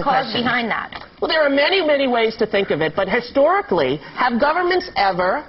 cause behind that? Well, there are many, many ways to think of it, but historically, have governments ever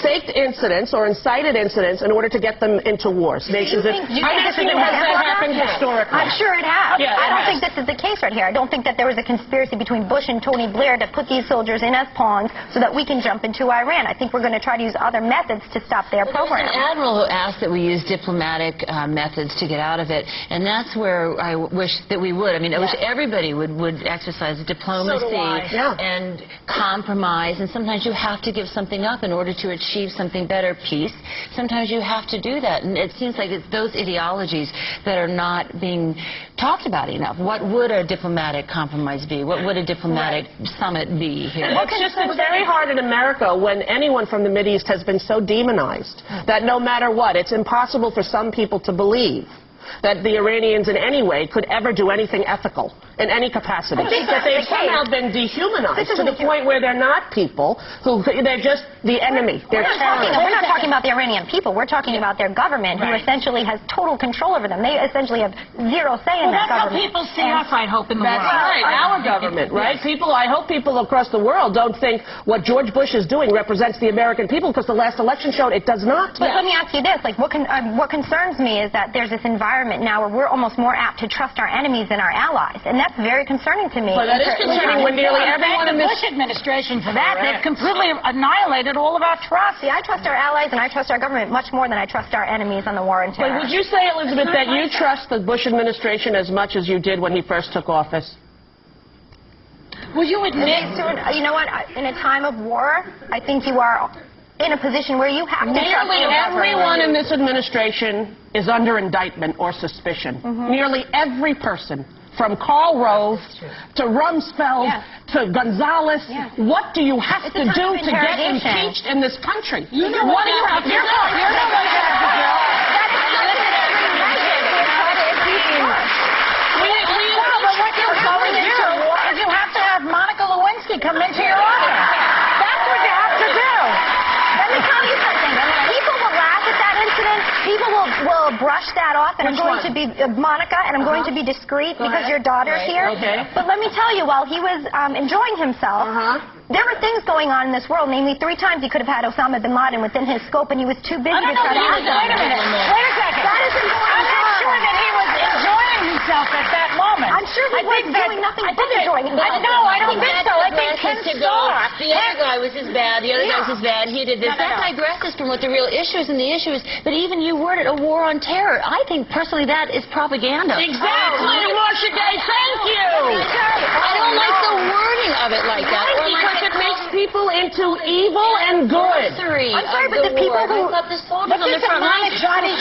faked incidents or incited incidents in order to get them into wars? Nations. Has that happened historically? I'm sure it has. Yeah, I don't think this is the case right here. I don't think that there was a conspiracy between Bush and Tony Blair to put these soldiers in as pawns so that we can jump into Iran. I think we're going to try to use other methods to stop their program. There's an admiral who asked that we use diplomatic methods to get out of it, and that's where I wish that we would. I mean, I wish everybody would exercise diplomacy and compromise, and sometimes you have to give something up in order to achieve something better, peace. Sometimes you have to do that, and it seems like it's those ideologies that are not being talked about enough. What would a diplomatic compromise be? What would a diplomatic summit be here? It's very hard in America when anyone from the Mideast has been so demonized that no matter what, it's impossible for some people to believe that the Iranians in any way could ever do anything ethical in any capacity. That they've somehow been dehumanized to the point where they're not people, they're just the enemy. They're terrorists. We're not talking about the Iranian people. We're talking about their government, who essentially has total control over them. They essentially have zero say in that government. That's how people see us, I hope, in the world. That's right, our government, right? I hope people across the world don't think what George Bush is doing represents the American people, because the last election showed it does not. But let me ask you this, like, what concerns me is that there's this environment now where we're almost more apt to trust our enemies than our allies, and that's very concerning to me. But that is concerning when nearly everyone in the Bush administration for that. They've completely annihilated all of our trust. See, I trust our allies and I trust our government much more than I trust our enemies on the war on terror. But would you say, Elizabeth, that you trust the Bush administration as much as you did when he first took office? Will you admit? You know what? In a time of war, I think you are in a position where you have to trust your government. Everyone in this administration is under indictment or suspicion. Nearly every person, from Karl Rove to Rumsfeld to Gonzalez. What do you have to do to get impeached in this country? You know what do you have to do? You know what you have to do. You have to have Monica Lewinsky come into your office. That's what you have to do. Let me tell you something. People will laugh at that incident. People will brush that off, and I'm going to be Monica, and I'm going to be discreet because your daughter's here. But let me tell you, while he was enjoying himself, there were things going on in this world. Namely, 3 times he could have had Osama bin Laden within his scope, and he was too busy to try to answer. Wait a minute. Wait a second. That is important. I'm not sure that he was enjoying himself at that moment. I'm sure he was doing nothing but enjoying himself. No, I don't think so. I think Ken Starr. The other guy was as bad. The other guy was as bad. He did this. That digresses from what the real issue is, and the issue is, but even you worded a war on terror. I think, personally, that is propaganda. Exactly, Marcia Gay. Thank you. I don't like the wording of it like that. Because it makes people into evil and good. I'm sorry, but the people who... But the soldiers on the front line... Johnny,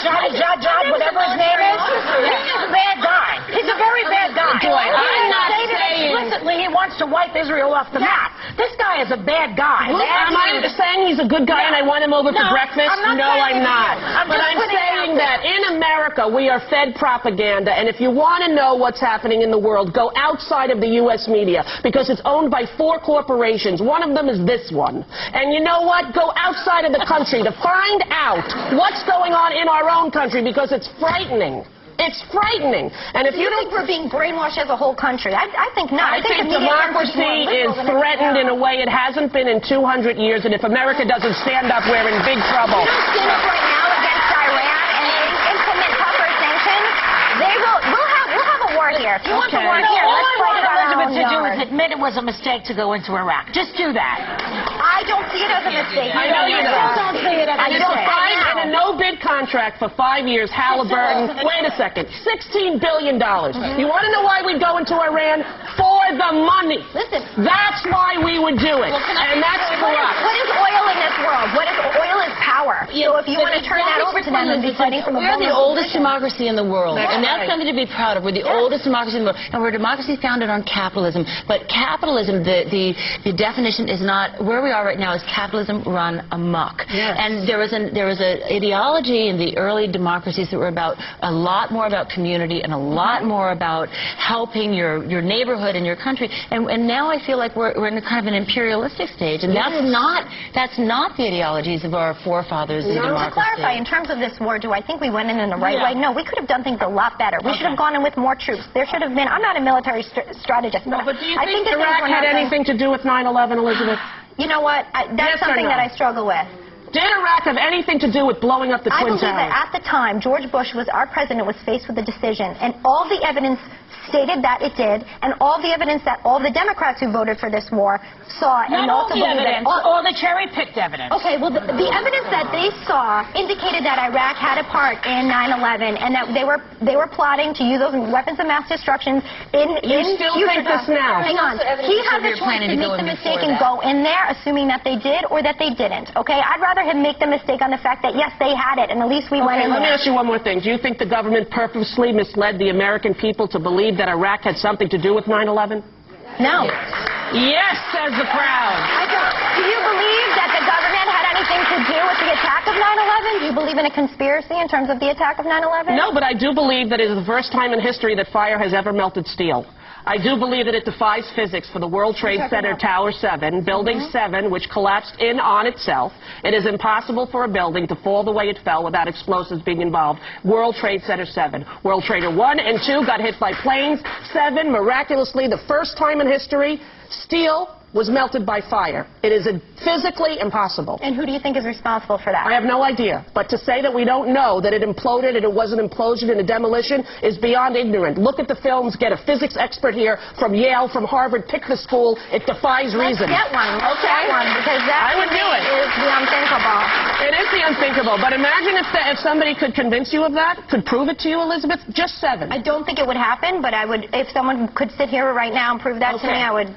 whatever his name is, he's a bad guy. He's a very bad guy. I'm not saying... Explicitly, he wants to wipe Israel off the map. This guy is a bad guy. Am I saying he's a good guy and I want him over for breakfast? No, I'm not. But I'm saying that in America we are fed propaganda, and if you want to know what's happening in the world, go outside of the U.S. media, because it's owned by 4 corporations. One of them is this one. And you know what? Go outside of the country to find out what's going on in our own country, because it's frightening. It's frightening. And if you think we're being brainwashed as a whole country, I think not. I think democracy is threatened in a way it hasn't been in 200 years, and if America doesn't stand up, we're in big trouble. If you don't stand up right now against Iran and implement tougher sanctions, we'll have a war here. If you want the war here, let's fight it out. Elizabeth to do is admit it was a mistake to go into Iraq. Just do that. I don't see it as a mistake. I know you don't see it as a mistake. In a no-bid contract for 5 years, Halliburton, wait a second, $16 billion. You want to know why we'd go into Iran? For the money. Listen. That's why we would do it. And that's for us. What is oil in this world? Oil is power. So if you want to turn that over to them and be fighting from a We're the oldest democracy in the world, and that's something to be proud of. We're the oldest democracy in the world, and we're a democracy founded on capitalism. But capitalism, the definition is not, where we are right now is capitalism run amok. And there was an ideology in the early democracies that were about a lot more about community and a lot more about helping your neighborhood and your country. And now I feel like we're in a kind of an imperialistic stage, and that's not the ideologies of our forefathers in democracy. To clarify, in terms of this war, do I think we went in the right way? No, we could have done things a lot better. We should have gone in with more troops. There should have been. I'm not a military strategist. No, but do you think Iraq had anything to do with 9/11, Elizabeth? You know what? That's something that I struggle with. Did Iraq have anything to do with blowing up the Twin Towers? I believe that at the time, George Bush was our president, was faced with a decision, and all the evidence stated that it did, and all the evidence that all the Democrats who voted for this war saw, and also all the evidence, all the cherry-picked evidence. Okay, well, the evidence that they saw indicated that Iraq had a part in 9/11, and that they were plotting to use those weapons of mass destruction in You still think this now? Hang on. He has a choice to make the mistake and go in there, assuming that they did or that they didn't. Okay, I'd rather him make the mistake on the fact that yes, they had it, and at least we went in there. Let me ask you one more thing. Do you think the government purposely misled the American people to believe that Iraq had something to do with 9/11? No. Yes, says the crowd. Do you believe that the government had anything to do with the attack of 9/11? Do you believe in a conspiracy in terms of the attack of 9/11? No, but I do believe that it is the first time in history that fire has ever melted steel. I do believe that it defies physics for the World Trade Center Tower 7, Building 7, which collapsed in on itself. It is impossible for a building to fall the way it fell without explosives being involved. World Trade Center 7. World Trader 1 and 2 got hit by planes. 7, miraculously, the first time in history, steel was melted by fire. It is physically impossible. And who do you think is responsible for that? I have no idea. But to say that we don't know that it imploded and it was an implosion and a demolition is beyond ignorant. Look at the films. Get a physics expert here from Yale, from Harvard. Pick the school. It defies reason. Let's get one. Let's get one, because that I would do it. Is the unthinkable. It is the unthinkable. But imagine if somebody could convince you of that, could prove it to you, Elizabeth. Just 7. I don't think it would happen, but I would. If someone could sit here right now and prove that to me, I would.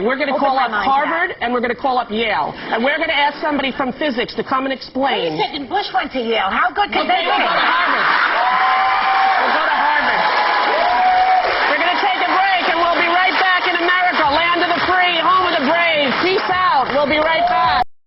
We're going to call up Harvard and we're going to call up Yale, and we're going to ask somebody from physics to come and explain. Wait a second, Bush went to Yale. How good could they be? We'll go to Harvard. We'll go to Harvard. We're going to take a break, and we'll be right back in America, land of the free, home of the brave. Peace out. We'll be right back.